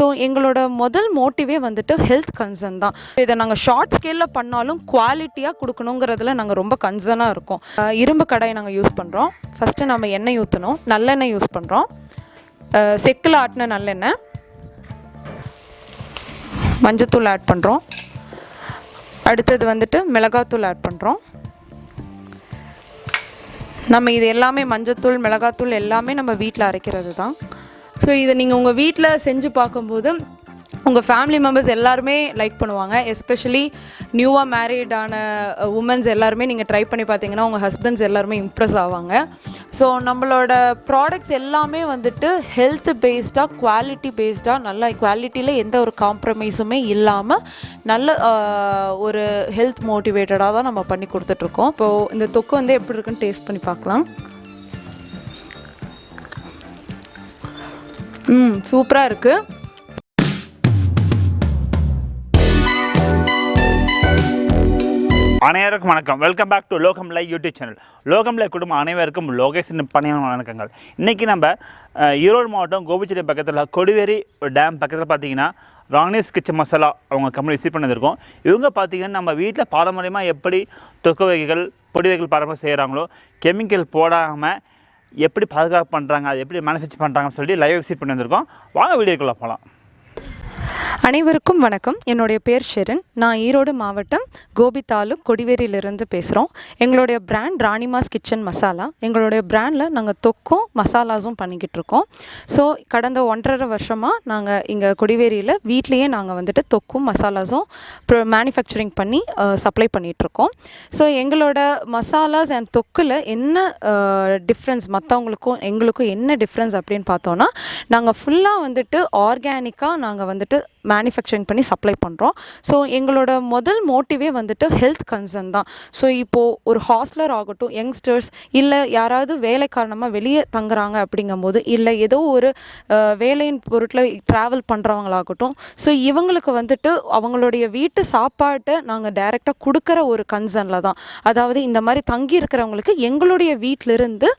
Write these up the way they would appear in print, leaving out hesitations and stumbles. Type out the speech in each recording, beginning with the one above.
So எங்களோட முதல் மோட்டிவே வந்துட்டு ஹெல்த் கன்சர்ன் தான். இதை நாங்கள் ஷார்ட் ஸ்கேலில் பண்ணாலும் குவாலிட்டியாக கொடுக்கணுங்கிறதுல நாங்கள் ரொம்ப கன்சர்னாக இருக்கோம். இரும்பு கடாயை நாங்கள் யூஸ் பண்ணுறோம். ஃபஸ்ட்டு நம்ம எண்ணெய் ஊற்றணும். நல்லெண்ணெய் யூஸ் பண்ணுறோம். செக்கில் ஆட்டின நல்லெண்ணெய். மஞ்சத்தூள் ஆட் பண்ணுறோம். அடுத்தது வந்துட்டு மிளகாத்தூள் ஆட் பண்ணுறோம். நம்ம இது எல்லாமே மஞ்சத்தூள் மிளகாத்தூள் எல்லாமே நம்ம வீட்டில் அரைக்கிறது தான். ஸோ இதை நீங்கள் உங்கள் வீட்டில் செஞ்சு பார்க்கும்போது உங்கள் ஃபேமிலி மெம்பர்ஸ் எல்லாருமே லைக் பண்ணுவாங்க. எஸ்பெஷலி நியூவாக மேரீடான உமன்ஸ் எல்லாருமே நீங்கள் ட்ரை பண்ணி பார்த்தீங்கன்னா உங்கள் ஹஸ்பண்ட்ஸ் எல்லாருமே இம்ப்ரெஸ் ஆவாங்க. ஸோ நம்மளோட ப்ராடக்ட்ஸ் எல்லாமே வந்துட்டு ஹெல்த் பேஸ்டாக குவாலிட்டி பேஸ்டாக நல்ல குவாலிட்டியில் எந்த ஒரு காம்ப்ரமைஸுமே இல்லாமல் நல்ல ஒரு ஹெல்த் மோட்டிவேட்டடாக தான் நம்ம பண்ணி கொடுத்துட்ருக்கோம். இப்போது இந்த தொக்கு வந்து எப்படி இருக்குன்னு டேஸ்ட் பண்ணி பார்க்கலாம். சூப்பராக இருக்குது. அனைவருக்கும் வணக்கம். வெல்கம் பேக் டு லோகம் லைவ் யூடியூப் சேனல். லோகம் லைவ் குடும்பம் அனைவருக்கும் லோகேஷன் பணியான வணக்கங்கள். இன்றைக்கி நம்ம ஈரோடு மாவட்டம் கோபிச்செட்டி பக்கத்தில் கொடிவேரி டேம் பக்கத்தில் பார்த்தீங்கன்னா ராணிஸ் கிச்சன் மசாலா அவங்க கம்பெனி விசிட் பண்ணியிருக்கோம். இவங்க பார்த்திங்கன்னா நம்ம வீட்டில் பாரம்பரியமாக எப்படி தொக்கு வகைகள் பொடி வகைகள் பாரம்பரியம் செய்கிறாங்களோ கெமிக்கல் போடாமல் எப்படி பாதுகாப்பு பண்ணுறாங்க, அது எப்படி மேனுஃபேக்சர் பண்ணுறாங்கன்னு சொல்லி லைவ் விசிட் பண்ணி வந்திருக்கோம். வாங்க வீடியோக்குள்ளே போகலாம். அனைவருக்கும் வணக்கம். என்னுடைய பேர் ஷெரின். நான் ஈரோடு மாவட்டம் கோபி தாலுக் கொடிவேரியிலிருந்து பேசுகிறோம். எங்களுடைய பிராண்ட் ராணிமாஸ் கிச்சன் மசாலா. எங்களுடைய பிராண்டில் நாங்கள் தொக்கும் மசாலாஸும் பண்ணிக்கிட்டு இருக்கோம். ஸோ கடந்த 1.5 வருஷமாக நாங்கள் இங்கே கொடிவேரியில் வீட்லேயே நாங்கள் வந்துட்டு தொக்கும் மசாலாஸும் மேனுஃபேக்சரிங் பண்ணி சப்ளை பண்ணிகிட்ருக்கோம். ஸோ எங்களோட மசாலாஸ் அண்ட் தொக்கில் என்ன டிஃப்ரென்ஸ், மற்றவங்களுக்கும் எங்களுக்கும் என்ன டிஃப்ரென்ஸ் அப்படின்னு பார்த்தோன்னா, நாங்கள் ஃபுல்லாக வந்துட்டு ஆர்கானிக்காக நாங்கள் வந்துட்டு மேனுஃபேக்சரிங் பண்ணி சப்ளை பண்ணுறோம். ஸோ எங்களோட முதல் மோட்டிவே வந்துட்டு ஹெல்த் கன்சர்ன் தான். ஸோ இப்போது ஒரு ஹாஸ்டலர் ஆகட்டும், யங்ஸ்டர்ஸ் இல்லை யாராவது வேலை காரணமாக வெளியே தங்குறாங்க அப்படிங்கும்போது, இல்லை ஏதோ ஒரு வேலையின் பொருட்களை ட்ராவல் பண்ணுறவங்களாகட்டும், ஸோ இவங்களுக்கு வந்துட்டு அவங்களுடைய வீட்டு சாப்பாட்டை நாங்கள் டைரெக்டாக கொடுக்குற ஒரு கன்சர்னில் தான். அதாவது இந்த மாதிரி தங்கி இருக்கிறவங்களுக்கு எங்களுடைய வீட்டிலிருந்து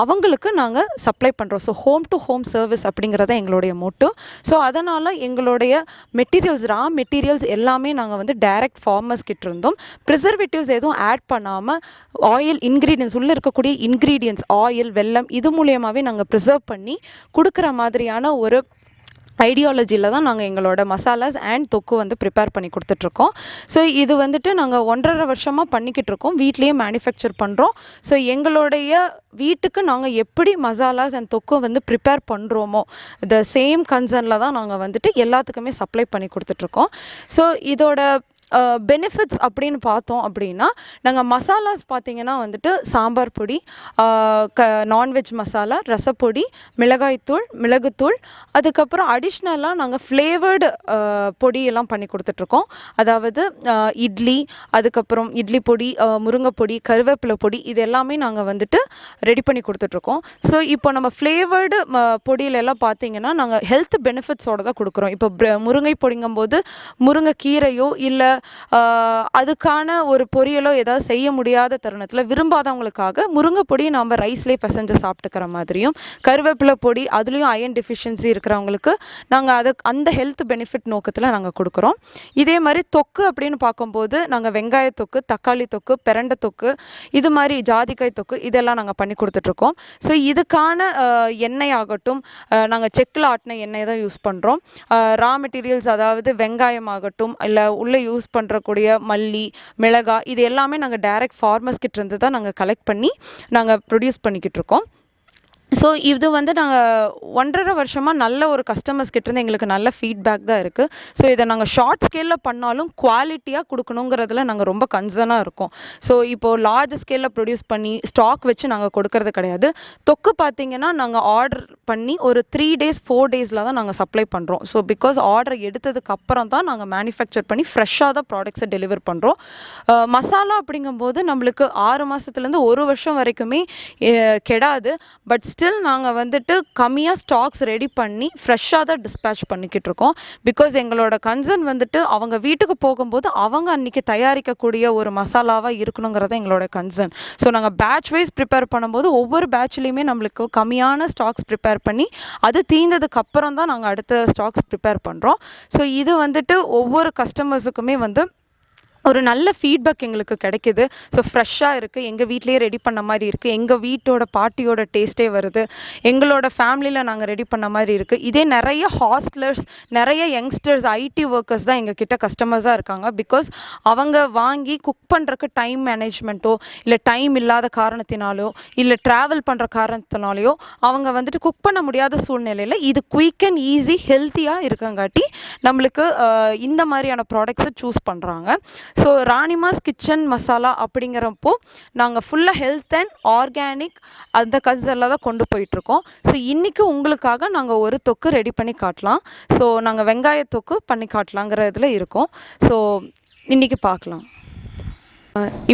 அவங்களுக்கு நாங்கள் சப்ளை பண்ணுறோம். So home to home service அப்படிங்கிறத எங்களுடைய மோட்டோ. ஸோ அதனால் எங்களுடைய மெட்டீரியல்ஸ், ரா மெட்டீரியல்ஸ் எல்லாமே நாங்கள் வந்து டைரக்ட் ஃபார்மர்ஸ் கிட்ட இருந்தோம். ப்ரிசர்வேட்டிவ்ஸ் எதுவும் ஆட் பண்ணாமல் ஆயில் இன்க்ரீடியன்ஸ் உள்ளே இருக்கக்கூடிய இன்க்ரீடியன்ஸ் ஆயில், வெல்லம் இது மூலியமாகவே நாங்கள் ப்ரிசர்வ் பண்ணி கொடுக்குற மாதிரியான ஒரு ஐடியாலஜியில் தான் நாங்கள் எங்களோட மசாலாஸ் அண்ட் தொக்கு வந்து ப்ரிப்பேர் பண்ணி கொடுத்துட்ருக்கோம். ஸோ இது வந்துட்டு நாங்கள் 1.5 வருஷமாக பண்ணிக்கிட்டு இருக்கோம். வீட்லேயே மேனுஃபேக்சர் பண்ணுறோம். ஸோ எங்களுடைய வீட்டுக்கு நாங்கள் எப்படி மசாலாஸ் அண்ட் தொக்கு வந்து ப்ரிப்பேர் பண்ணுறோமோ த சேம் கன்சர்னில் தான் நாங்கள் வந்துட்டு எல்லாத்துக்குமே சப்ளை பண்ணி கொடுத்துட்ருக்கோம். ஸோ இதோட பெனிஃபிட்ஸ் அப்படின்னு பார்த்தோம் அப்படின்னா, நாங்கள் மசாலாஸ் பார்த்திங்கன்னா வந்துட்டு சாம்பார் பொடி, நான்வெஜ் மசாலா, ரசப்பொடி, மிளகாய்த்தூள், மிளகுத்தூள், அதுக்கப்புறம் அடிஷ்னலாக நாங்கள் ஃப்ளேவர்டு பொடியெல்லாம் பண்ணி கொடுத்துட்ருக்கோம். அதாவது இட்லி, அதுக்கப்புறம் இட்லி பொடி, முருங்கைப்பொடி, கருவேப்பிலை பொடி, இது எல்லாமே நாங்கள் வந்துட்டு ரெடி பண்ணி கொடுத்துட்ருக்கோம். ஸோ இப்போ நம்ம ஃப்ளேவர்டு பொடியிலெல்லாம் பார்த்திங்கன்னா நாங்கள் ஹெல்த் பெனிஃபிட்ஸோடு தான் கொடுக்குறோம். இப்போ முருங்கை பொடிங்கும்போது முருங்கைக்கீரையோ இல்லை அதுக்கான ஒரு பொரியலோ ஏதாவது செய்ய முடியாத தருணத்தில் விரும்பாதவங்களுக்காக முருங்கை பொடி நாம் ரைஸ்லேயே பிசைஞ்சு சாப்பிட்டுக்கிற மாதிரியும், கருவேப்பிலை பொடி அதுலேயும் அயன் டெஃபிஷியன்சி இருக்கிறவங்களுக்கு நாங்கள் அந்த ஹெல்த் பெனிஃபிட் நோக்கத்தில் நாங்கள் கொடுக்குறோம். இதே மாதிரி தொக்கு அப்படின்னு பார்க்கும்போது நாங்கள் வெங்காய தொக்கு, தக்காளி தொக்கு, பிரண்டை தொக்கு, இது மாதிரி ஜாதிக்காய் தொக்கு இதெல்லாம் நாங்கள் பண்ணி கொடுத்துட்ருக்கோம். ஸோ இதுக்கான எண்ணெய் ஆகட்டும், நாங்கள் செக்கில் ஆட்டின எண்ணெய் தான் யூஸ் பண்ணுறோம். ரா மெட்டீரியல்ஸ் அதாவது வெங்காயம் ஆகட்டும், இல்லை உள்ளே யூஸ் பண்ணுறக்கூடிய மல்லி, மிளகாய் இது எல்லாமே நாங்கள் டைரக்ட் ஃபார்மர்ஸ் கிட்ட இருந்து தான் நாங்கள் கலெக்ட் பண்ணி நாங்கள் ப்ரொடியூஸ் பண்ணிக்கிட்டு இருக்கோம். ஸோ இது வந்து நாங்கள் 1.5 வருஷமாக நல்ல ஒரு கஸ்டமர்ஸ் கிட்டேருந்து எங்களுக்கு நல்ல ஃபீட்பேக் தான் இருக்குது. ஸோ இதை நாங்கள் ஷார்ட் ஸ்கேலில் பண்ணாலும் குவாலிட்டியாக கொடுக்கணுங்கிறதுல நாங்கள் ரொம்ப கன்சர்னாக இருக்கோம். ஸோ இப்போது லார்ஜ் ஸ்கேலில் ப்ரொடியூஸ் பண்ணி ஸ்டாக் வச்சு நாங்கள் கொடுக்கறது கிடையாது. தொக்கு பார்த்திங்கன்னா நாங்கள் ஆர்டர் பண்ணி ஒரு 3 days 4 days தான் நாங்கள் சப்ளை பண்ணுறோம். ஸோ பிகாஸ் ஆர்டர் எடுத்ததுக்கு அப்புறம் தான் நாங்கள் மேனுஃபேக்சர் பண்ணி ஃப்ரெஷ்ஷாக தான் ப்ராடக்ட்ஸை டெலிவர் பண்ணுறோம். மசாலா அப்படிங்கும்போது நம்மளுக்கு 6 மாதத்துலேருந்து 1 வருஷம் வரைக்குமே கெடாது. பட் ஸ்டில் நாங்கள் வந்துட்டு கம்மியாக ஸ்டாக்ஸ் ரெடி பண்ணி ஃப்ரெஷ்ஷாக தான் டிஸ்பேச் பண்ணிக்கிட்டு இருக்கோம். பிகாஸ் எங்களோட கன்சர்ன் வந்துட்டு அவங்க வீட்டுக்கு போகும்போது அவங்க அன்றைக்கி தயாரிக்கக்கூடிய ஒரு மசாலாவாக இருக்கணுங்கிறது எங்களோட கன்சர்ன். ஸோ நாங்கள் பேட்ச் வைஸ் ப்ரிப்பேர் பண்ணும்போது ஒவ்வொரு பேட்ச்லேயுமே நம்மளுக்கு கம்மியான ஸ்டாக்ஸ் ப்ரிப்பேர் பண்ணி அது தீர்ந்ததுக்கு அப்புறம் தான் நாங்கள் அடுத்த ஸ்டாக்ஸ் ப்ரிப்பேர் பண்ணுறோம். ஸோ இது வந்துட்டு ஒவ்வொரு கஸ்டமர்ஸுக்குமே வந்து ஒரு நல்ல ஃபீட்பேக் எங்களுக்கு கிடைக்கிது. ஸோ ஃப்ரெஷ்ஷாக இருக்குது, எங்கள் வீட்டிலேயே ரெடி பண்ண மாதிரி இருக்குது, எங்கள் வீட்டோட பாட்டியோட டேஸ்ட்டே வருது, எங்களோட ஃபேமிலியில் நாங்கள் ரெடி பண்ண மாதிரி இருக்குது. இதே நிறைய ஹாஸ்டலர்ஸ், நிறைய யங்ஸ்டர்ஸ், ஐடி ஒர்க்கர்ஸ் தான் எங்கள் கிட்ட கஸ்டமர்ஸாக இருக்காங்க. பிகாஸ் அவங்க வாங்கி குக் பண்ணுறக்கு டைம் மேனேஜ்மெண்ட்டோ இல்லை டைம் இல்லாத காரணத்தினாலோ இல்லை ட்ராவல் பண்ணுற காரணத்தினாலையோ அவங்க வந்துட்டு குக் பண்ண முடியாத சூழ்நிலையில் இது குயிக் அண்ட் ஈஸி ஹெல்த்தியாக இருக்கங்காட்டி நம்மளுக்கு இந்த மாதிரியான ப்ராடக்ட்ஸை சூஸ் பண்ணுறாங்க. ஸோ ராணிமாஸ் கிச்சன் மசாலா அப்படிங்கிறப்போ நாங்கள் ஃபுல்லாக ஹெல்த் அண்ட் ஆர்கானிக் அந்த கல்ச்சரில் தான் கொண்டு போயிட்டுருக்கோம். ஸோ இன்றைக்கி உங்களுக்காக நாங்கள் ஒரு தொக்கு ரெடி பண்ணி காட்டலாம். ஸோ நாங்கள் வெங்காய தொக்கு பண்ணி காட்டலாங்கிற இதில் இருக்கோம். ஸோ இன்றைக்கி பார்க்கலாம்.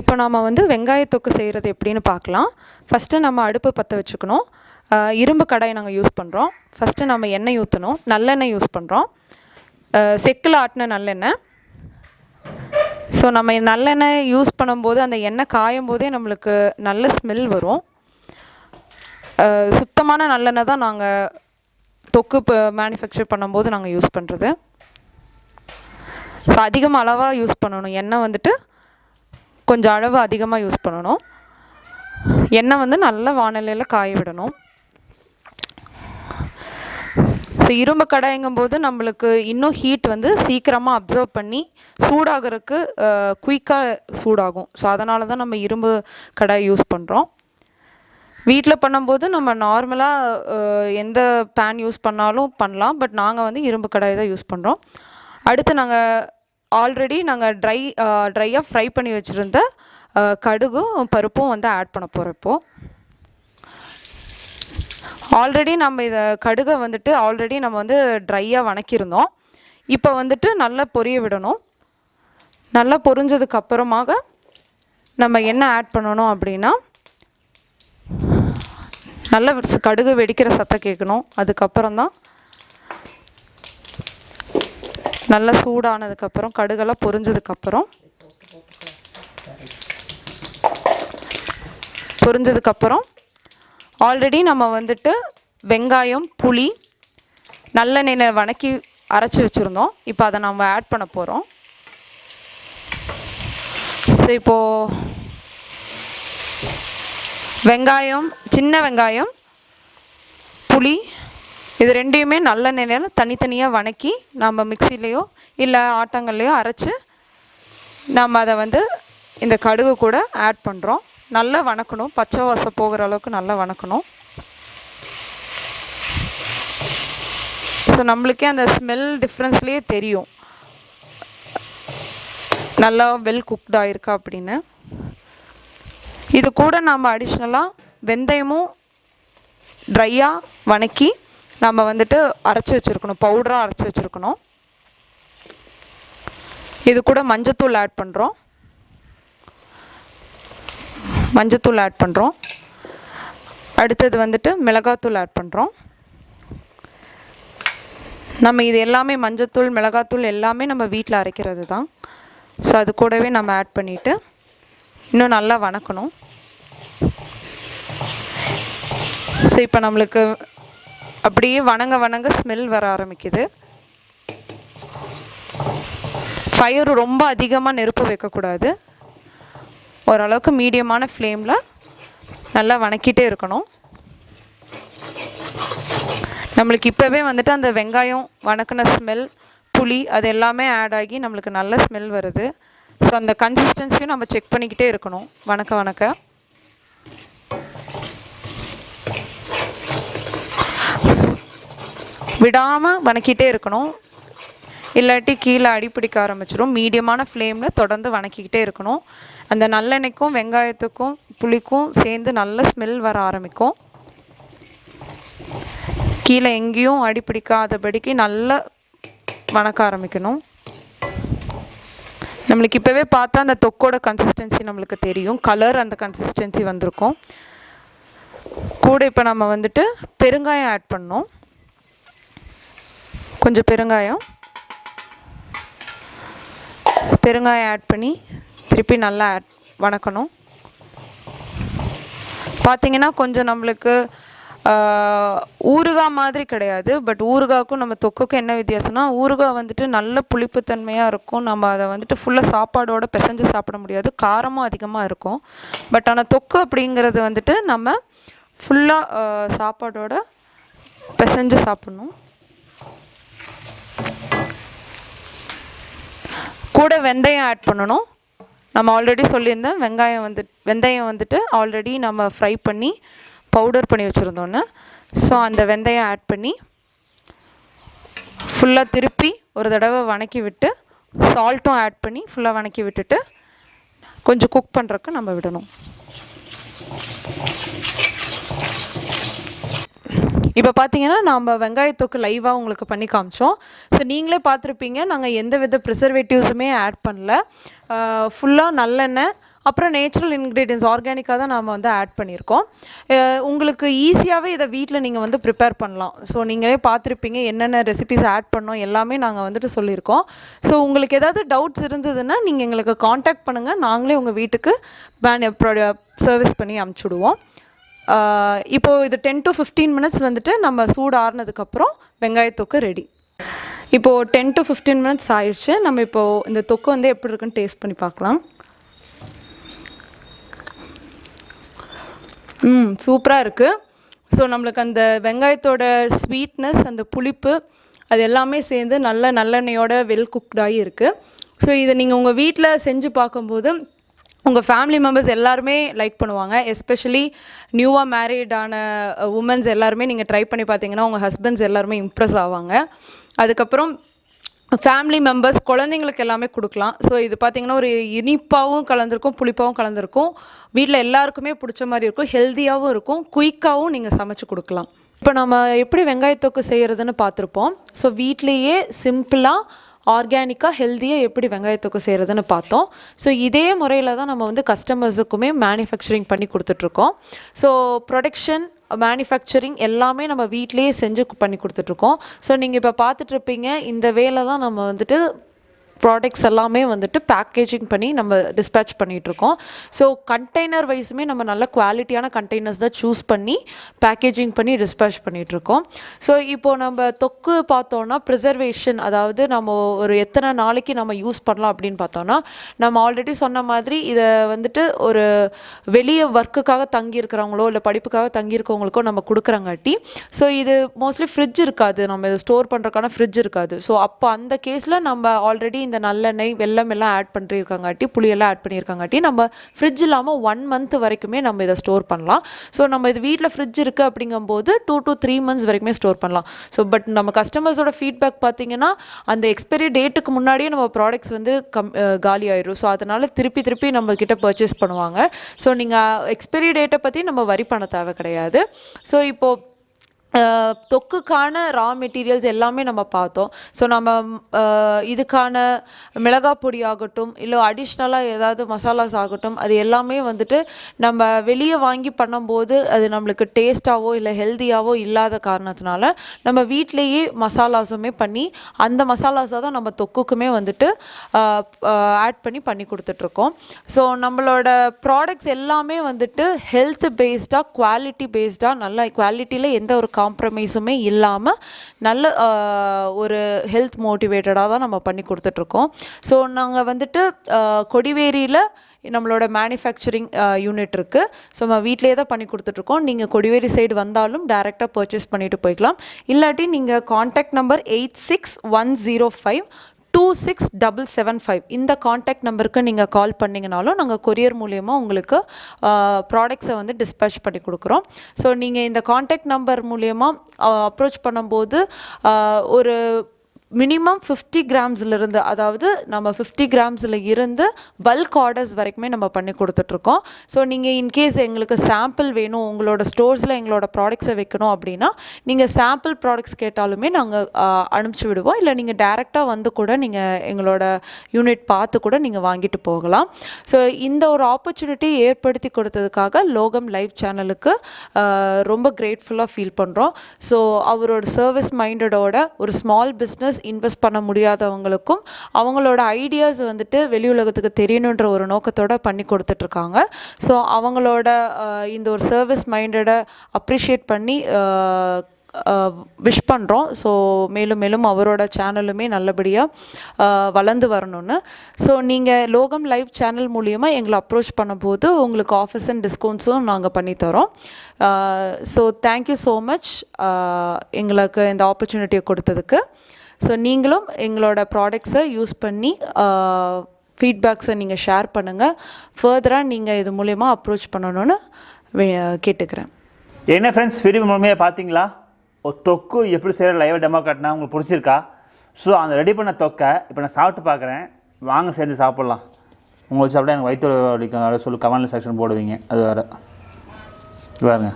இப்போ நாம் வந்து வெங்காய தொக்கு செய்கிறது எப்படின்னு பார்க்கலாம். ஃபஸ்ட்டு நம்ம அடுப்பு பற்ற வச்சுக்கணும். இரும்பு கடாயை நாங்கள் யூஸ் பண்ணுறோம். ஃபஸ்ட்டு நம்ம எண்ணெய் ஊற்றணும். நல்லெண்ணெய் யூஸ் பண்ணுறோம். செக்கில் ஆட்டின நல்லெண்ணெய். ஸோ நம்ம நல்லெண்ணெய் யூஸ் பண்ணும்போது அந்த எண்ணெய் காயும் போதே நம்மளுக்கு நல்ல ஸ்மெல் வரும். சுத்தமான நல்லெண்ணெய் தான் நாங்கள் தொக்கு மேனுஃபேக்சர் பண்ணும்போது நாங்கள் யூஸ் பண்ணுறது. ஸோ அதிகமாக அளவாக யூஸ் பண்ணணும். எண்ணெய் வந்துட்டு கொஞ்சம் அளவு அதிகமாக யூஸ் பண்ணணும். எண்ணெய் வந்து நல்ல வாணலியில் காய விடணும். ஸோ இரும்பு கடாய்ங்கும்போது நம்மளுக்கு இன்னும் ஹீட் வந்து சீக்கிரமாக அப்சர்வ் பண்ணி சூடாகிறதுக்கு குயிக்காக சூடாகும். ஸோ அதனால தான் நம்ம இரும்பு கடாய் யூஸ் பண்ணுறோம். வீட்டில் பண்ணும்போது நம்ம நார்மலாக எந்த பேன் யூஸ் பண்ணாலும் பண்ணலாம். பட் நாங்கள் வந்து இரும்பு கடாய் தான் யூஸ் பண்ணுறோம். அடுத்து நாங்கள் ஆல்ரெடி நாங்கள் ட்ரையாக ஃப்ரை பண்ணி வச்சுருந்த கடுகும் பருப்பும் வந்து ஆட் பண்ண போகிறோம். இப்போது ஆல்ரெடி நம்ம இதை கடுகை வந்துட்டு ஆல்ரெடி நம்ம வந்து ட்ரையாக வணக்கியிருந்தோம். இப்போ வந்துட்டு நல்லா பொரிய விடணும். நல்லா பொரிஞ்சதுக்கு அப்புறமாக நம்ம என்ன ஆட் பண்ணணும் அப்படின்னா நல்லா கடுகு வெடிக்கிற சத்தம் கேட்கணும். அதுக்கப்புறம் தான் நல்லா சூடானதுக்கப்புறம் கடுகெல்லாம் பொரிஞ்சதுக்கப்புறம் ஆல்ரெடி நம்ம வந்துட்டு வெங்காயம், புளி, நல்லெண்ணெயில் வணக்கி அரைச்சி வச்சுருந்தோம். இப்போ அதை நம்ம ஆட் பண்ண போகிறோம். ஸோ இப்போது வெங்காயம், சின்ன வெங்காயம், புளி இது ரெண்டையுமே நல்லெண்ணெயில் தனித்தனியாக வணக்கி நம்ம மிக்சிலேயோ இல்லை ஆட்டாங்கல்லையோ அரைச்சி நம்ம அதை வந்து இந்த கடுகு கூட ஆட் பண்ணுறோம். நல்லா வணக்கணும். பச்சை வாசம் போகிற அளவுக்கு நல்லா வணக்கணும். ஸோ நம்மளுக்கே அந்த ஸ்மெல் டிஃப்ரென்ஸ்லேயே தெரியும் நல்லா வெல் குக்ட் ஆகிருக்கா அப்படின்னு. இது கூட நம்ம அடிஷ்னலாக வெந்தயமும் ட்ரையாக வணக்கி நம்ம வந்துட்டு அரைச்சி வச்சுருக்கணும், பவுடராக அரைச்சி வச்சுருக்கணும். இது கூட மஞ்சத்தூள் ஆட் பண்ணுறோம். அடுத்தது வந்துட்டு மிளகாத்தூள் ஆட் பண்ணுறோம். நம்ம இது எல்லாமே மஞ்சத்தூள், மிளகாத்தூள் எல்லாமே நம்ம வீட்டில் அரைக்கிறது தான். ஸோ அது கூடவே நம்ம ஆட் பண்ணிவிட்டு இன்னும் நல்லா வணக்கணும். ஸோ இப்போ நம்மளுக்கு அப்படியே வணங்க ஸ்மெல் வர ஆரம்பிக்குது. ஃபயர் ரொம்ப அதிகமாக நெருப்பு வைக்கக்கூடாது. ஓரளவுக்கு மீடியமான ஃப்ளேமில் நல்லா வணக்கிட்டே இருக்கணும். நம்மளுக்கு இப்போவே வந்துட்டு அந்த வெங்காயம் வணக்கின ஸ்மெல், புளி அது எல்லாமே ஆட் ஆகி நம்மளுக்கு நல்ல ஸ்மெல் வருது. ஸோ அந்த கன்சிஸ்டன்சியும் நம்ம செக் பண்ணிக்கிட்டே இருக்கணும். வணக்க விடாமல் வணக்கிட்டே இருக்கணும். இல்லாட்டி கீழே அடிப்பிடிக்க ஆரம்பிச்சிடும். மீடியமான ஃப்ளேமில் தொடர்ந்து வணக்கிக்கிட்டே இருக்கணும். அந்த நல்லெண்ணெய்க்கும் வெங்காயத்துக்கும் புளிக்கும் சேர்ந்து நல்ல ஸ்மெல் வர ஆரம்பிக்கும். கீழே எங்கேயும் அடிப்பிடிக்காதபடிக்கு நல்லா வணக்க ஆரம்பிக்கணும். நம்மளுக்கு இப்போவே பார்த்தா அந்த தொக்கோட கன்சிஸ்டன்சி நம்மளுக்கு தெரியும். கலர் அந்த கன்சிஸ்டன்சி வந்திருக்கும். கூட இப்போ நம்ம வந்துட்டு பெருங்காயம் ஆட் பண்ணோம். கொஞ்சம் பெருங்காயம் ஆட் பண்ணி திருப்பி நல்லா வணக்கணும். பார்த்திங்கன்னா கொஞ்சம் நம்மளுக்கு ஊறுகாய் மாதிரி கிடையாது. பட் ஊறுகாய்க்கும் நம்ம தொக்குக்கும் என்ன வித்தியாசம்னா, ஊறுகாய் வந்துட்டு நல்ல புளிப்புத்தன்மையாக இருக்கும். நம்ம அதை வந்துட்டு ஃபுல்லாக சாப்பாடோடு பிசைஞ்சு சாப்பிட முடியாது, காரமும் அதிகமாக இருக்கும். பட் ஆனால் தொக்கு அப்படிங்கிறது வந்துட்டு நம்ம ஃபுல்லாக சாப்பாடோட பிசைஞ்சு சாப்பிட்ணும். கூட வெந்தயம் ஆட் பண்ணணும். நம்ம ஆல்ரெடி சொல்லியிருந்தேன், வெந்தயம் வந்துட்டு ஆல்ரெடி நம்ம ஃப்ரை பண்ணி பவுடர் பண்ணி வச்சுருந்தோன்னு. ஸோ அந்த வெந்தயம் ஆட் பண்ணி ஃபுல்லாக திருப்பி ஒரு தடவை வணக்கி விட்டு, சால்ட்டும் ஆட் பண்ணி ஃபுல்லாக வணக்கி விட்டுட்டு கொஞ்சம் குக் பண்ணுறதுக்கு நம்ம விடணும். இப்போ பார்த்தீங்கன்னா நம்ம வெங்காயத்தொக்கு லைவாக உங்களுக்கு பண்ணி காமிச்சோம். ஸோ நீங்களே பார்த்துருப்பீங்க, நாங்கள் எந்த வித ப்ரிசர்வேட்டிவ்ஸுமே ஆட் பண்ணல. ஃபுல்லாக நல்லெண்ணெய், அப்புறம் நேச்சுரல் இன்க்ரீடியன்ஸ் ஆர்கானிக்காக தான் நாம் வந்து ஆட் பண்ணியிருக்கோம். உங்களுக்கு ஈஸியாகவே இதை வீட்டில் நீங்கள் வந்து ப்ரிப்பேர் பண்ணலாம். ஸோ நீங்களே பார்த்துருப்பீங்க என்னென்ன ரெசிபிஸ் ஆட் பண்ணோம் எல்லாமே நாங்கள் வந்துட்டு சொல்லியிருக்கோம். ஸோ உங்களுக்கு ஏதாவது டவுட்ஸ் இருந்ததுன்னா நீங்கள் எங்களுக்கு காண்டாக்ட் பண்ணுங்கள், நாங்களே உங்கள் வீட்டுக்கு சர்வீஸ் பண்ணி அமுச்சுடுவோம். இப்போது இது 10 to 15 மினிட்ஸ் வந்துட்டு நம்ம சூடு ஆறுனதுக்கப்புறம் வெங்காயத்தொக்கு ரெடி. இப்போது 10 to 15 மினிட்ஸ் ஆயிடுச்சு. நம்ம இப்போது இந்த தொக்கு வந்து எப்படி இருக்குன்னு டேஸ்ட் பண்ணி பார்க்கலாம். சூப்பராக இருக்குது. ஸோ நம்மளுக்கு அந்த வெங்காயத்தோட ஸ்வீட்னஸ், அந்த புளிப்பு, அது எல்லாமே சேர்ந்து நல்லெண்ணெயோட வெல் குக்டாகி இருக்குது. ஸோ இதை நீங்கள் உங்கள் வீட்டில் செஞ்சு பார்க்கும்போது உங்கள் ஃபேமிலி மெம்பர்ஸ் எல்லாருமே லைக் பண்ணுவாங்க. எஸ்பெஷலி நியூவாக மேரீடான உமன்ஸ் எல்லாருமே நீங்கள் ட்ரை பண்ணி பார்த்தீங்கன்னா உங்கள் ஹஸ்பண்ட்ஸ் எல்லாருமே இம்ப்ரெஸ் ஆவாங்க. அதுக்கப்புறம் ஃபேமிலி மெம்பர்ஸ், குழந்தைங்களுக்கு எல்லாமே கொடுக்கலாம். ஸோ இது பார்த்திங்கன்னா ஒரு இனிப்பாகவும் கலந்துருக்கும், புளிப்பாகவும் கலந்துருக்கும். வீட்டில் எல்லாருக்குமே பிடிச்ச மாதிரி இருக்கும், ஹெல்த்தியாகவும் இருக்கும், குயிக்காகவும் நீங்கள் சமைச்சு கொடுக்கலாம். இப்போ நம்ம எப்படி வெங்காயத்தொக்கு செய்கிறதுன்னு பார்த்துருப்போம். ஸோ வீட்லேயே சிம்பிளாக ஆர்கானிக்காக ஹெல்த்தியாக எப்படி வெங்காயத்தொக்கு செய்கிறதுன்னு பார்த்தோம். ஸோ இதே முறையில் தான் நம்ம வந்து கஸ்டமர்ஸுக்குமே மேனுஃபேக்சரிங் பண்ணி கொடுத்துட்ருக்கோம். ஸோ ப்ரொடக்ஷன், மேனுஃபேக்சரிங் எல்லாமே நம்ம வீட்லேயே செஞ்சு பண்ணி கொடுத்துட்ருக்கோம். ஸோ நீங்கள் இப்போ பார்த்துட்ருப்பீங்க, இந்த வேலை தான் நம்ம வந்துட்டு ப்ராடக்ட்ஸ் எல்லாமே வந்துட்டு பேக்கேஜிங் பண்ணி நம்ம டிஸ்பேச் பண்ணிகிட்ருக்கோம். ஸோ கண்டெய்னர் வைஸுமே நம்ம நல்ல குவாலிட்டியான கண்டெய்னர்ஸ் தான் சூஸ் பண்ணி பேக்கேஜிங் பண்ணி டிஸ்பேச் பண்ணிகிட்ருக்கோம். ஸோ இப்போது நம்ம தொக்கு பார்த்தோன்னா ப்ரிசர்வேஷன், அதாவது நம்ம ஒரு எத்தனை நாளைக்கு நம்ம யூஸ் பண்ணலாம் அப்படின்னு பார்த்தோன்னா, நம்ம ஆல்ரெடி சொன்ன மாதிரி இதை வந்துட்டு ஒரு வெளியே ஒர்க்குக்காக தங்கியிருக்கிறவங்களோ இல்லை படிப்புக்காக தங்கியிருக்கவங்களுக்கோ நம்ம கொடுக்குறங்காட்டி, ஸோ இது மோஸ்ட்லி ஃப்ரிட்ஜ் இருக்காது, நம்ம இதை ஸ்டோர் பண்ணுறதுக்கான ஃப்ரிட்ஜ் இருக்காது. ஸோ அப்போ அந்த கேஸில் நம்ம ஆல்ரெடி இந்த நல்லெண்ணெய், வெல்லம் எல்லாம் ஆட் பண்ணியிருக்காங்காட்டி, புளியெல்லாம் ஆட் பண்ணியிருக்காங்காட்டி நம்ம ஃப்ரிட்ஜ் இல்லாமல் 1 month வரைக்குமே நம்ம இதை ஸ்டோர் பண்ணலாம். ஸோ நம்ம இது வீட்டில் ஃப்ரிட்ஜ் இருக்குது அப்படிங்கும்போது 2 to 3 months வரைக்குமே ஸ்டோர் பண்ணலாம். ஸோ பட் நம்ம கஸ்டமர்ஸோட ஃபீட்பேக் பார்த்திங்கன்னா, அந்த எக்ஸ்பைரி டேட்டுக்கு முன்னாடியே நம்ம ப்ராடக்ட்ஸ் வந்து காலி ஆயிடும். ஸோ அதனால் திருப்பி நம்மக்கிட்ட பர்ச்சேஸ் பண்ணுவாங்க. ஸோ நீங்கள் எக்ஸ்பைரி டேட்டை பற்றி நம்ம வரி பண்ண தேவை கிடையாது. ஸோ இப்போது தொக்குக்கான ரா மெட்டீரியல்ஸ் எல்லாமே நம்ம பார்த்தோம். ஸோ நம்ம இதுக்கான மிளகாய் பொடி ஆகட்டும், இல்லை அடிஷ்னலாக ஏதாவது மசாலாஸ் ஆகட்டும், அது எல்லாமே வந்துட்டு நம்ம வெளியே வாங்கி பண்ணும்போது அது நம்மளுக்கு டேஸ்ட்டாவோ இல்லை ஹெல்த்தியாவோ இல்லாத காரணத்தினால நம்ம வீட்டிலேயே மசாலாஸுமே பண்ணி அந்த மசாலாஸை தான் நம்ம தொக்குக்குமே வந்துட்டு ஆட் பண்ணி கொடுத்துட்ருக்கோம். ஸோ நம்மளோட ப்ராடக்ட்ஸ் எல்லாமே வந்துட்டு ஹெல்த் பேஸ்டாக, குவாலிட்டி பேஸ்டாக, நல்ல குவாலிட்டியில் எந்த ஒரு காம்ப்ரமைஸுமே இல்லாமல் நல்ல ஒரு ஹெல்த் மோட்டிவேட்டடாக தான் நம்ம பண்ணி கொடுத்துட்ருக்கோம். ஸோ நாங்கள் வந்துட்டு கொடிவேரியில் நம்மளோட மேனுஃபேக்சரிங் யூனிட் இருக்குது. ஸோ நம்ம வீட்டிலே தான் பண்ணி கொடுத்துட்ருக்கோம். நீங்கள் கொடிவேரி சைடு வந்தாலும் டைரெக்டாக பர்ச்சேஸ் பண்ணிவிட்டு போய்க்கலாம். இல்லாட்டி நீங்கள் காண்டாக்ட் நம்பர் 8610526775 இந்த காண்டாக்ட் நம்பருக்கு நீங்கள் கால் பண்ணிங்கனாலும் நாங்கள் கொரியர் மூலியமாக உங்களுக்கு ப்ராடக்ட்ஸை வந்து டிஸ்பேச் பண்ணி கொடுக்குறோம். ஸோ நீங்கள் இந்த காண்டாக்ட் நம்பர் மூலியமாக அப்ரோச் பண்ணும்போது ஒரு மினிமம் 50 கிராம்ஸ்லேருந்து, அதாவது நம்ம 50 கிராம்ஸில் இருந்து பல்க் ஆர்டர்ஸ் வரைக்குமே நம்ம பண்ணி கொடுத்துட்ருக்கோம். ஸோ நீங்கள் இன்கேஸ் எங்களுக்கு சாம்பிள் வேணும், உங்களோட ஸ்டோர்ஸில் எங்களோட ப்ராடக்ட்ஸை வைக்கணும் அப்படின்னா நீங்கள் சாம்பிள் ப்ராடக்ட்ஸ் கேட்டாலுமே நாங்கள் அனுப்பிச்சி விடுவோம். இல்லை நீங்கள் டேரெக்டாக வந்து கூட நீங்கள் எங்களோட யூனிட் பார்த்து கூட நீங்கள் வாங்கிட்டு போகலாம். ஸோ இந்த ஒரு ஆப்பர்ச்சுனிட்டி ஏற்படுத்தி கொடுத்ததுக்காக லோகம் லைவ் சேனலுக்கு ரொம்ப கிரேட்ஃபுல்லாக ஃபீல் பண்ணுறோம். ஸோ அவரோட சர்வீஸ் மைண்டடோட ஒரு ஸ்மால் பிஸ்னஸ் இன்வெஸ்ட் பண்ண முடியாதவங்களுக்கும் அவங்களோட ஐடியாஸ் வந்துட்டு வெளி உலகத்துக்கு தெரியணுன்ற ஒரு நோக்கத்தோடு பண்ணி கொடுத்துட்ருக்காங்க. ஸோ அவங்களோட இந்த ஒரு சர்வீஸ் மைண்டடை அப்ரிஷியேட் பண்ணி விஷ் பண்ணுறோம். ஸோ மேலும் மேலும் அவரோட சேனலுமே நல்லபடியாக வளர்ந்து வரணும்னு. ஸோ நீங்கள் லோகம் லைவ் சேனல் மூலிமா எங்களை அப்ரோச் பண்ணும்போது உங்களுக்கு ஆஃபர்ஸ் அண்ட் டிஸ்கவுண்ட்ஸும் நாங்கள் பண்ணித்தரோம். ஸோ தேங்க்யூ ஸோ மச் எங்களுக்கு இந்த ஆப்பர்ச்சுனிட்டியை கொடுத்ததுக்கு. ஸோ நீங்களும் எங்களோட ப்ராடக்ட்ஸை யூஸ் பண்ணி ஃபீட்பேக்ஸை நீங்கள் ஷேர் பண்ணுங்கள். ஃபர்தராக நீங்கள் இது மூலயமா அப்ரோச் பண்ணணும்னு கேட்டுக்கிறேன். என்ன ஃப்ரெண்ட்ஸ், வீடியோ மூலமே பார்த்தீங்களா ஒரு தொக்கு எப்படி செய்கிற லைவாக டெமோ காட்டினா உங்களுக்கு பிடிச்சிருக்கா? ஸோ அந்த ரெடி பண்ண தொக்கை இப்போ நான் சாப்பிட்டு பார்க்குறேன். வாங்க சேர்ந்து சாப்பிட்லாம். உங்களுக்கு சாப்பிட்டா எனக்கு வயிற்று வலிக்கும் அதை சொல்லி கமெண்ட் செக்ஷன் போடுவீங்க. அது வேறு பாருங்க,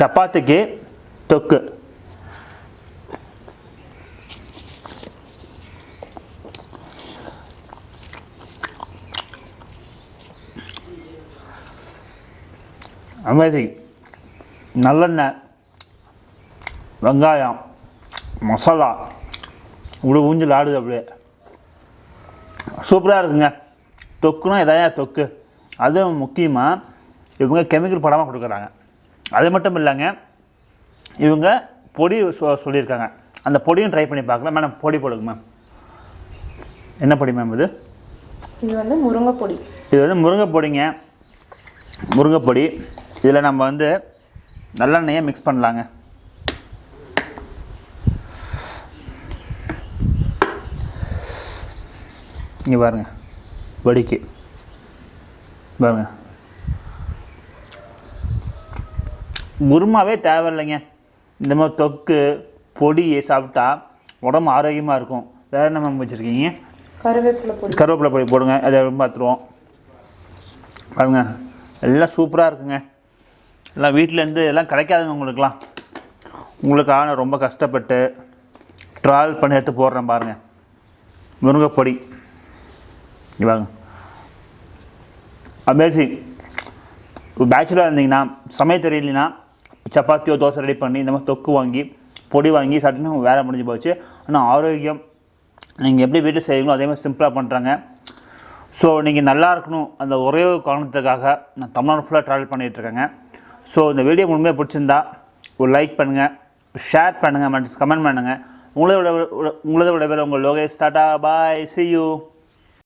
சப்பாத்திக்கு தொக்கு. அமேசிங். நல்லெண்ணெய், வெங்காயம், மசாலா இவ்வளோ ஊஞ்சல் ஆடுது. அப்படியே சூப்பராக இருக்குங்க. தொக்குனா எதாயா தொக்கு. அதுவும் முக்கியமாக இவங்க கெமிக்கல் படாமல் கொடுக்குறாங்க. அது மட்டும் இல்லைங்க, இவங்க பொடி சொல்லியிருக்காங்க. அந்த பொடியும் ட்ரை பண்ணி பார்க்கலாம். மேடம் பொடி போடுங்க மேம். என்ன பொடி மேம் இது? இது வந்து முருங்கைப்பொடி. இது வந்து முருங்கைப்பொடிங்க. முருங்கைப்பொடி. இதில் நம்ம வந்து நல்லெண்ணெயை மிக்ஸ் பண்ணலாங்க. இங்கே பாருங்க, வடிக்கு பாருங்க. குருமாவே தேவையில்லைங்க. இந்த மாதிரி தொக்கு பொடியை சாப்பிட்டா உடம்பு ஆரோக்கியமாக இருக்கும். வேறு என்ன மேம் வச்சுருக்கீங்க? கருவேப்பிலை பொடி. கருவேப்பிலை பொடி போடுங்க. அதை பார்த்துருவோம். பாருங்க, எல்லாம் சூப்பராக இருக்குங்க. எல்லாம் வீட்டிலேருந்து எல்லாம் கிடைக்காதுங்க உங்களுக்கெலாம். உங்களுக்காக ரொம்ப கஷ்டப்பட்டு ட்ராவல் பண்ணி எடுத்து போடுறேன் பாருங்கள். முருங்கைப்பொடி பாருங்க, அமேசிங். பேச்சுலராக இருந்தீங்கன்னா சமையல் தெரியலனா சப்பாத்தியோ தோசை ரெடி பண்ணி இந்த மாதிரி தொக்கு வாங்கி பொடி வாங்கி சாப்பிட்டுன்னு வேலை முடிஞ்சு போச்சு. ஆனால் ஆரோக்கியம் நீங்கள் எப்படி வீட்டில் செய்வீங்களோ அதே மாதிரி சிம்பிளாக பண்ணுறாங்க. ஸோ நீங்கள் நல்லா இருக்கணும் அந்த ஒரே ஒரு காரணத்துக்காக நான் தமிழ்நாடு ஃபுல்லாக ட்ராவல் பண்ணிகிட்ருக்கேங்க. ஸோ இந்த வீடியோ முழுமையாக பிடிச்சிருந்தா ஒரு லைக் பண்ணுங்கள், ஷேர் பண்ணுங்கள், மற்றும் கமெண்ட் பண்ணுங்கள். உங்களோட விட உங்கள் லோகேஷ். டாடா, பாய், see you.